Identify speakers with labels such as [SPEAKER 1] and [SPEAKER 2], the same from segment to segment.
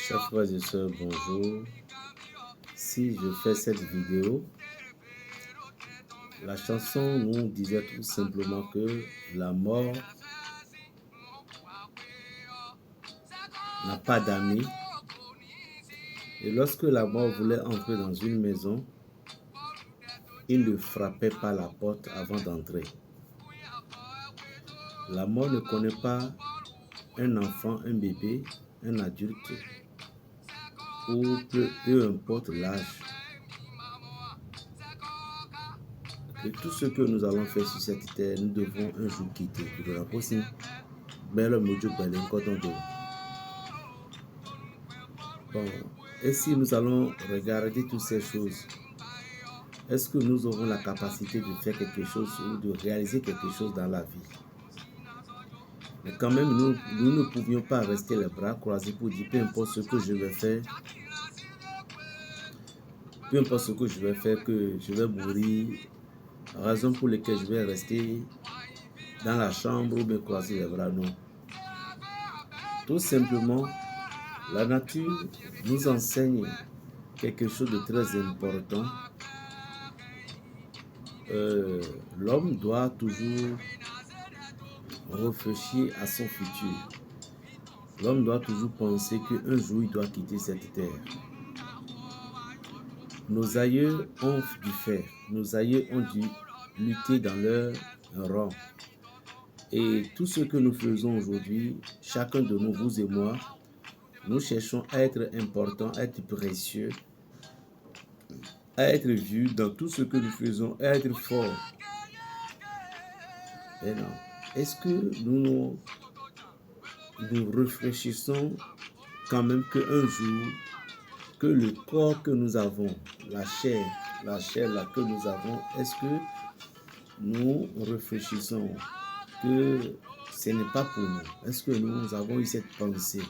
[SPEAKER 1] Chers frères et sœurs, bonjour. Si je fais cette vidéo, la chanson nous disait tout simplement que la mort n'a pas d'amis. Et lorsque la mort voulait entrer dans une maison, il ne frappait pas la porte avant d'entrer. La mort ne connaît pas un enfant, un bébé, un adulte, ou peu importe l'âge. Et tout ce que nous allons faire sur cette terre, nous devons un jour quitter. Bon, et si nous allons regarder toutes ces choses, est-ce que nous aurons la capacité de faire quelque chose ou de réaliser quelque chose dans la vie? Mais quand même, nous ne pouvions pas rester les bras croisés pour dire peu importe ce que je vais faire, peu importe ce que je vais faire, que je vais mourir, raison pour laquelle je vais rester dans la chambre ou me croiser les bras, non. Tout simplement, la nature nous enseigne quelque chose de très important. L'homme doit toujours réfléchir à son futur. L'homme doit toujours penser qu'un jour il doit quitter cette terre. Nos aïeux ont dû faire, nos aïeux ont dû lutter dans leur rang. Et tout ce que nous faisons aujourd'hui, chacun de nous, vous et moi, nous cherchons à être importants, à être précieux, à être vus dans tout ce que nous faisons, à être forts. Mais non. Est-ce que nous réfléchissons quand même qu'un jour, que le corps que nous avons, la chair là que nous avons, est-ce que nous réfléchissons que ce n'est pas pour nous? Est-ce que nous avons eu cette pensée?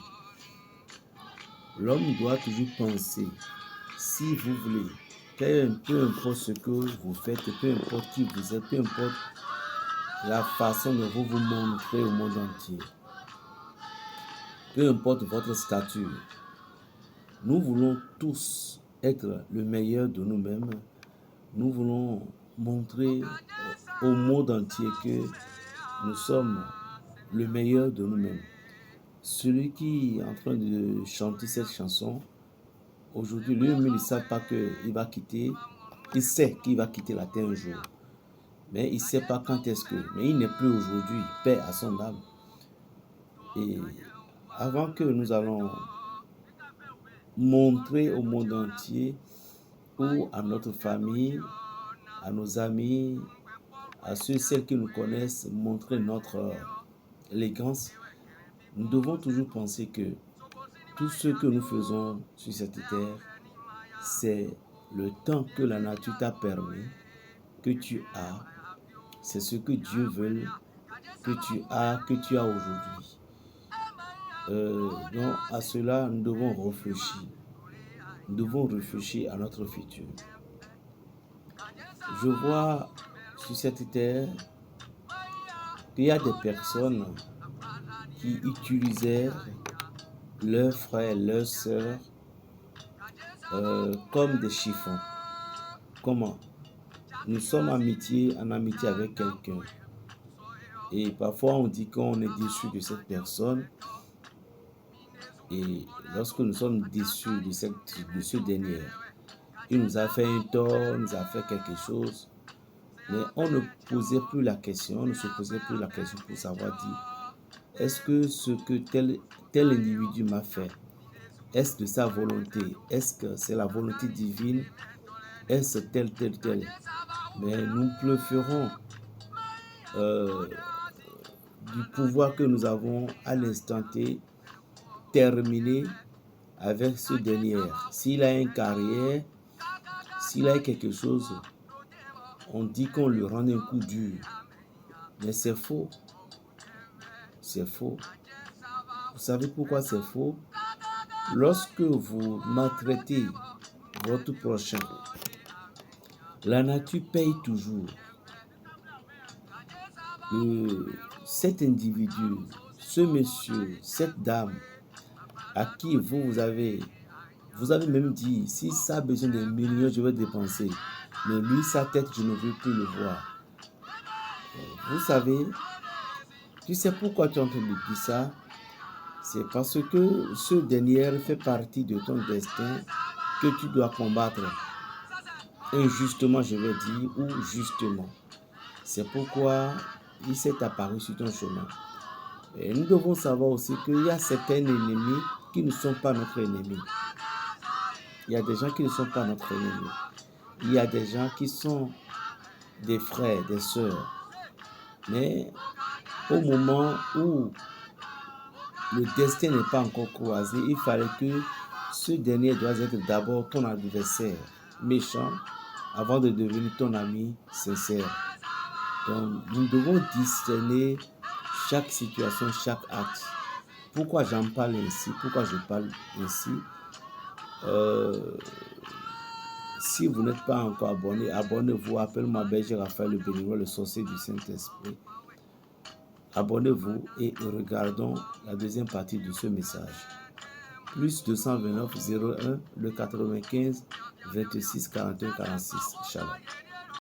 [SPEAKER 1] L'homme doit toujours penser, si vous voulez, peu importe ce que vous faites, peu importe qui vous êtes, peu importe la façon dont vous vous montrez au monde entier, peu importe votre statut, nous voulons tous être le meilleur de nous-mêmes. Nous voulons montrer au monde entier que nous sommes le meilleur de nous-mêmes. Celui qui est en train de chanter cette chanson, aujourd'hui, lui-même, il ne sait pas qu'il va quitter. Il sait qu'il va quitter la terre un jour. Mais il ne sait pas quand est-ce que. Mais il n'est plus aujourd'hui. Paix à son âme. Et avant que nous allons montrer au monde entier ou à notre famille, à nos amis, à celles qui nous connaissent, montrer notre élégance, nous devons toujours penser que tout ce que nous faisons sur cette terre, c'est le temps que la nature t'a permis, que tu as, c'est ce que Dieu veut que tu as aujourd'hui. Donc à cela, nous devons réfléchir. Nous devons réfléchir à notre futur. Je vois sur cette terre qu'il y a des personnes qui utilisaient leurs frères, leurs sœurs comme des chiffons. Comment? Nous sommes en amitié avec quelqu'un. Et parfois, on dit qu'on est déçu de cette personne. Et lorsque nous sommes déçus de ce dernier, il nous a fait un tort, nous a fait quelque chose, mais on ne posait plus la question, on ne se posait plus la question pour savoir dire, est-ce que ce que tel individu m'a fait, est-ce de sa volonté, est-ce que c'est la volonté divine, est-ce tel. Mais nous préférons du pouvoir que nous avons à l'instant T terminer avec ce dernier. S'il a une carrière, s'il a quelque chose, on dit qu'on lui rend un coup dur. Mais c'est faux. C'est faux. Vous savez pourquoi c'est faux? Lorsque vous maltraitez votre prochain, la nature paye toujours. Cet individu, ce monsieur, cette dame, à qui vous avez même dit, si ça a besoin de millions, je vais dépenser. Mais lui, sa tête, je ne veux plus le voir. Vous savez, tu sais pourquoi tu es en train de dire ça? C'est parce que ce dernier fait partie de ton destin que tu dois combattre. Injustement, je vais dire, ou justement. C'est pourquoi il s'est apparu sur ton chemin. Et nous devons savoir aussi qu'il y a certains ennemis qui ne sont pas notre ennemi. Il y a des gens qui ne sont pas notre ennemi. Il y a des gens qui sont des frères, des sœurs. Mais au moment où le destin n'est pas encore croisé, il fallait que ce dernier doit être d'abord ton adversaire méchant avant de devenir ton ami sincère. Donc, nous devons discerner chaque situation, chaque acte. Pourquoi j'en parle ainsi? Pourquoi je parle ainsi? Si vous n'êtes pas encore abonné, abonnez-vous. Appelle-moi Berger Raphaël le bénévole, le sorcier du Saint-Esprit. Abonnez-vous et regardons la deuxième partie de ce message. Plus 229 01 le 95 26 41 46. Shalom.